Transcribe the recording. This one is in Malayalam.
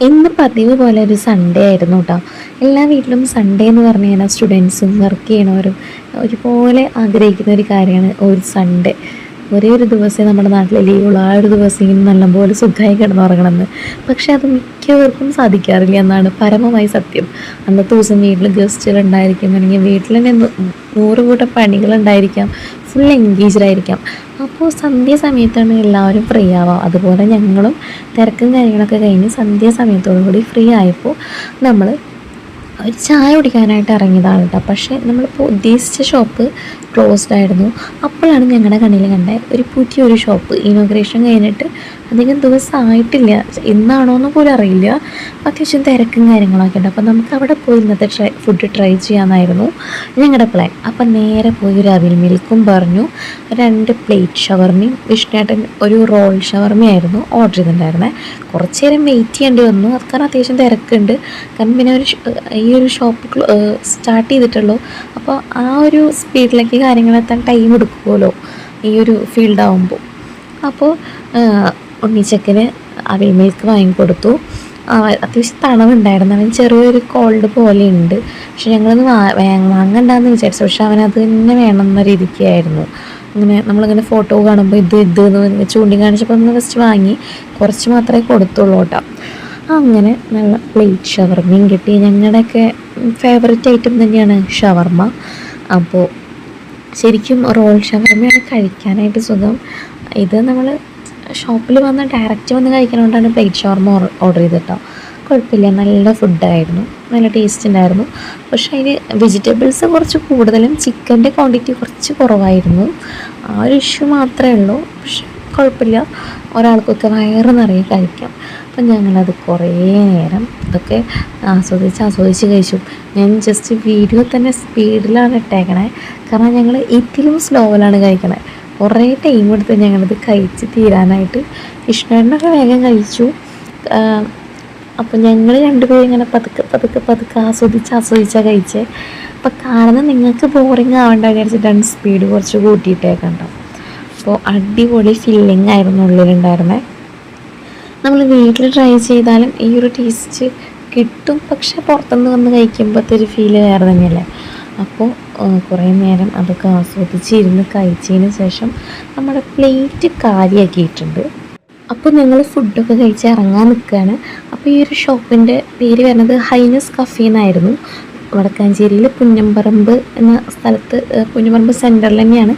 ഇന്ന് പതിവ് പോലെ ഒരു സൺഡേ ആയിരുന്നു കേട്ടോ. എല്ലാ വീട്ടിലും സൺഡേ എന്ന് പറഞ്ഞു കഴിഞ്ഞാൽ സ്റ്റുഡൻസും വർക്ക് ചെയ്യണവരും ഒരുപോലെ ആഗ്രഹിക്കുന്ന ഒരു കാര്യമാണ് ഒരു സൺഡേ. ഒരേ ഒരു ദിവസമേ നമ്മുടെ നാട്ടിൽ ലീവുള്ളൂ. ആ ഒരു ദിവസം ഇങ്ങനെ നല്ലപോലെ സുഖമായി കിടന്നുറങ്ങണമെന്ന്. പക്ഷെ അത് മിക്കവർക്കും സാധിക്കാറില്ല എന്നാണ് പരമമായി സത്യം. അന്നത്തെ ദിവസം വീട്ടിൽ ഗസ്റ്റുകൾ ഉണ്ടായിരിക്കുന്നുണ്ടെങ്കിൽ വീട്ടിൽ തന്നെ 100 കൂട്ടം പണികളുണ്ടായിരിക്കാം. ഫുൾ എൻഗേജ്ഡ് ആയിരിക്കാം. അപ്പോൾ സന്ധ്യ സമയത്താണ് എല്ലാവരും ഫ്രീ ആവുക. അതുപോലെ ഞങ്ങളും തിരക്കും കാര്യങ്ങളൊക്കെ കഴിഞ്ഞ് സന്ധ്യ സമയത്തോടുകൂടി ഫ്രീ ആയപ്പോൾ നമ്മൾ ഒരു ചായ കുടിക്കാനായിട്ട് ഇറങ്ങിയതാണ് കേട്ടോ. പക്ഷേ നമ്മളിപ്പോൾ ഉദ്ദേശിച്ച ഷോപ്പ് ക്ലോസ്ഡ് ആയിരുന്നു. അപ്പോഴാണ് ഞങ്ങളുടെ കണ്ണിൽ കണ്ട ഒരു പുതിയൊരു ഷോപ്പ്. ഇനോഗ്രേഷൻ കഴിഞ്ഞിട്ട് അധികം ദിവസം ആയിട്ടില്ല, ഇന്നാണോ എന്ന് പോലും അറിയില്ല. അത്യാവശ്യം തിരക്കും കാര്യങ്ങളൊക്കെ ഉണ്ട്. അപ്പോൾ നമുക്ക് അവിടെ പോയി ഇന്നത്തെ ഫുഡ് ട്രൈ ചെയ്യാമെന്നായിരുന്നു ഞങ്ങളുടെ പ്ലാൻ. അപ്പം നേരെ പോയി ഒരു അവിൽ മിൽക്കും പറഞ്ഞു, 2 പ്ലേറ്റ് ഷവർമയും വിഷ്ണുവേട്ടൻ ഒരു റോൾ ഷവർമയായിരുന്നു ഓർഡർ ചെയ്തിട്ടുണ്ടായിരുന്നത്. കുറച്ച് നേരം വെയിറ്റ് ചെയ്യേണ്ടി വന്നു, അത് കാരണം അത്യാവശ്യം തിരക്കുണ്ട്. കാരണം പിന്നെ ഈ ഒരു ഷോപ്പ് സ്റ്റാർട്ട് ചെയ്തിട്ടുള്ളൂ. അപ്പോൾ ആ ഒരു സ്പീഡിലേക്ക് കാര്യങ്ങളെത്താൻ ടൈം എടുക്കുമല്ലോ ഈ ഒരു ഫീൽഡാകുമ്പോൾ. അപ്പോൾ ഉണ്ണിച്ചക്കന് അവിൽ മിൽക്ക് വാങ്ങിക്കൊടുത്തു. അത്യാവശ്യം തണവുണ്ടായിരുന്നു, അവൻ ചെറിയൊരു കോൾഡ് പോലെ ഉണ്ട്. പക്ഷെ ഞങ്ങളൊന്ന് വാങ്ങണ്ടെന്ന് വിചാരിച്ചു. പക്ഷെ അവനത് തന്നെ വേണമെന്ന രീതിക്കായിരുന്നു. അങ്ങനെ നമ്മളിങ്ങനെ ഫോട്ടോ കാണുമ്പോൾ ഇത് എന്ന് ചൂണ്ടിക്കാണിച്ചപ്പോൾ ഒന്ന് ഫസ്റ്റ് വാങ്ങി, കുറച്ച് മാത്രമേ കൊടുത്തുള്ളൂ കേട്ടോ. അങ്ങനെ നല്ല പ്ലേറ്റ് ഷവർമയും കിട്ടി. ഞങ്ങളുടെയൊക്കെ ഫേവററ്റ് ഐറ്റം തന്നെയാണ് ഷവർമ. അപ്പോൾ ശരിക്കും റോൾ ഷവർമയാണ് കഴിക്കാനായിട്ട് സുഖം. ഇത് നമ്മൾ ഷോപ്പിൽ വന്ന് ഡയറക്റ്റ് വന്ന് കഴിക്കണോണ്ടാണ് പ്ലേറ്റ് ഷവർമ ഓർഡർ ചെയ്തിട്ടോ. കുഴപ്പമില്ല, നല്ല ഫുഡായിരുന്നു, നല്ല ടേസ്റ്റ് ഉണ്ടായിരുന്നു. പക്ഷേ അതിന് വെജിറ്റബിൾസ് കുറച്ച് കൂടുതലും ചിക്കൻ്റെ ക്വാണ്ടിറ്റി കുറച്ച് കുറവായിരുന്നു. ആ ഒരു ഇഷ്യൂ മാത്രമേ ഉള്ളൂ. പക്ഷെ കുഴപ്പമില്ല, ഒരാൾക്കൊക്കെ വയറ് നിറയെ കഴിക്കാം. അപ്പം ഞങ്ങളത് കുറേ നേരം ഇതൊക്കെ ആസ്വദിച്ച് കഴിച്ചു. ഞാൻ ജസ്റ്റ് വീഡിയോ തന്നെ സ്പീഡിലാണ് ഇട്ടേക്കണേ, കാരണം ഞങ്ങൾ ഇതിലും സ്ലോയിലാണ് കഴിക്കണേ. കുറേ ടൈം എടുത്ത് ഞങ്ങളിത് കഴിച്ച് തീരാനായിട്ട്. വിഷ്ണുവിനൊക്കെ വേഗം കഴിച്ചു. അപ്പം ഞങ്ങൾ രണ്ടുപേരും ഇങ്ങനെ പതുക്കെ ആസ്വദിച്ചാണ് കഴിച്ചത്. അപ്പം കാണുന്ന നിങ്ങൾക്ക് ബോറിങ് ആവേണ്ട വിചാരിച്ചിട്ടാണ് സ്പീഡ് കുറച്ച് കൂട്ടിയിട്ടേക്കണ്ടോ. അപ്പോൾ അടിപൊളി ഫില്ലിങ് ആയിരുന്നു ഉള്ളിലുണ്ടായിരുന്നത്. നമ്മൾ വീട്ടിൽ ട്രൈ ചെയ്താലും ഈ ഒരു ടേസ്റ്റ് കിട്ടും, പക്ഷെ പുറത്തുനിന്ന് വന്ന് കഴിക്കുമ്പോഴത്തെ ഒരു ഫീല് വേറെ തന്നെയല്ലേ. അപ്പോൾ കുറേ നേരം അതൊക്കെ ആസ്വദിച്ചിരുന്ന് കഴിച്ചതിന് ശേഷം നമ്മുടെ പ്ലേറ്റ് കാലിയാക്കിയിട്ടുണ്ട്. അപ്പോൾ ഞങ്ങൾ ഫുഡൊക്കെ കഴിച്ച് ഇറങ്ങാൻ നിൽക്കുകയാണ്. അപ്പോൾ ഈ ഒരു ഷോപ്പിൻ്റെ പേര് വരുന്നത് ഹൈനസ് കഫേ എന്നായിരുന്നു. വടക്കാഞ്ചേരിയിൽ പുന്നമ്പറമ്പ് എന്ന സ്ഥലത്ത്, പുന്നമ്പറമ്പ് സെൻറ്ററിൽ തന്നെയാണ്